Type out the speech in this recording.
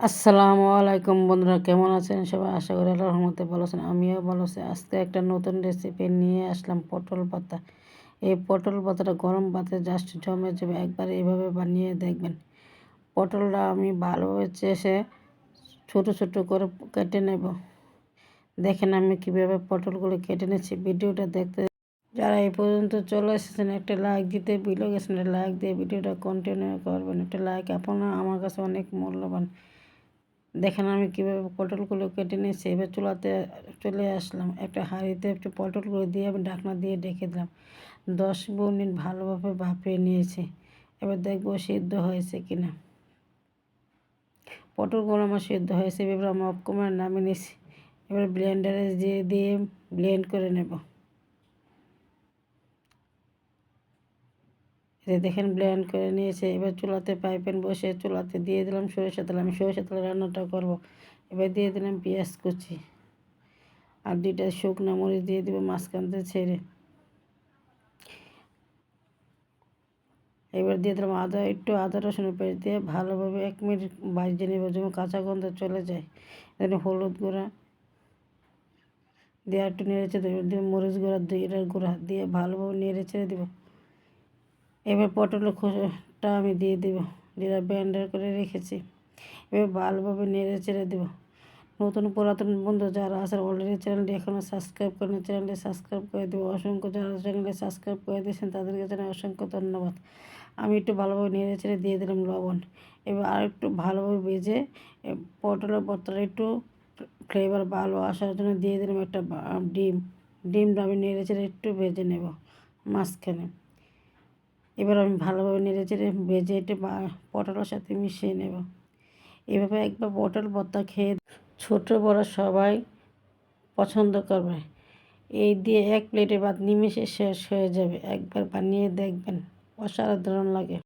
আসসালামু আলাইকুম বন্ধুরা, কেমন আছেন সবাই? আশা করি আল্লাহর রহমতে ভালো আছেন। আমিও ভালো আছি। আজকে একটা নতুন রেসিপি নিয়ে আসলাম, পটল ভর্তা। এই পটল ভর্তাটা গরম ভাতে জাস্ট জমে যাবে। একবার এইভাবে বানিয়ে দেখবেন। পটলটা আমি ভালোভাবে চেষে ছোট ছোট করে কেটে নেব। দেখেন আমি কীভাবে পটলগুলো কেটে নিচ্ছি। ভিডিওটা দেখতে যারা এই পর্যন্ত চলে এসেছেন, একটা লাইক দিতে ভুলে গেছেন, একটা লাইক দিয়ে ভিডিওটা কন্টিনিউ করবেন। একটা লাইক আপনার আমার কাছে অনেক মূল্যবান। দেখেন আমি কীভাবে পটলগুলো কেটে নিয়েছি। এবার চুলাতে চলে আসলাম। একটা হাঁড়িতে একটু পটলগুলো দিয়ে আমি ঢাকনা দিয়ে ঢেকে দিলাম। 10 মিনিট ভালোভাবে ভাপিয়ে নিয়েছি। এবার দেখবো সিদ্ধ হয়েছে কিনা। পটলগুলো আমার সিদ্ধ হয়েছে। এবার আমি অফ করে নামিয়ে নিয়েছি। এবার ব্লেন্ডারে দিয়ে ব্লেন্ড করে নেব। দেখেন ব্লেন্ড করে নিয়েছে। এবার চুলাতে প্যান বসে চুলাতে দিয়ে দিলাম সরিষা তেল। আমি সরিষা তেলে রান্নাটা করব। এবার দিয়ে দিলাম পেঁয়াজ কুচি আর 2টা শুকনো মরিচ দিয়ে দেবো মাঝখান থেকে ছেড়ে। এবার দিয়ে দিলাম একটু আদা রসুনের পেস্ট দিয়ে ভালোভাবে 1 মিনিট ভাজিয়ে নেব যেমন কাঁচা গন্ধ চলে যায়। এখানে হলুদ গুঁড়া দিয়ে একটু নেড়ে চেড়ে দেবো, মরিচ গুঁড়া জিরার গুঁড়া দিয়ে ভালোভাবে নেড়ে চেড়ে দেবো। এবার পটলের খোসাটা আমি দিয়ে দেবো, যেটা ব্লেন্ডার করে রেখেছি। এবার ভালোভাবে নেড়ে চেড়ে দেবো। নতুন পুরাতন বন্ধু যারা আছেন অলরেডি চ্যানেলটি এখনও সাবস্ক্রাইব করেন, চ্যানেলটি সাবস্ক্রাইব করে দেবো। অসংখ্য যারা চ্যানেলটি সাবস্ক্রাইব করে দিয়েছেন তাদেরকে জানাই অসংখ্য ধন্যবাদ। আমি একটু ভালোভাবে নেড়ে চেড়ে দিয়ে দিলাম লবণ। এবার আর একটু ভালোভাবে ভেজে পটলের ভর্তাটা একটু ফ্লেভার ভালো আসার জন্য দিয়ে দিলাম একটা ডিমটা আমি নেড়ে চেড়ে একটু ভেজে নেব মাঝখানে। এবার আমি ভালোভাবে নেড়ে চেড়ে ভেজে একটু পটলের সাথে মিশিয়ে নেব। এভাবে একবার পটল ভর্তা খেয়ে ছোট বড় সবাই পছন্দ করবে। এই দিয়ে 1 প্লেটে ভাত নিমেষে শেষ হয়ে যাবে। একবার বানিয়ে দেখবেন, অসাধারণ লাগে।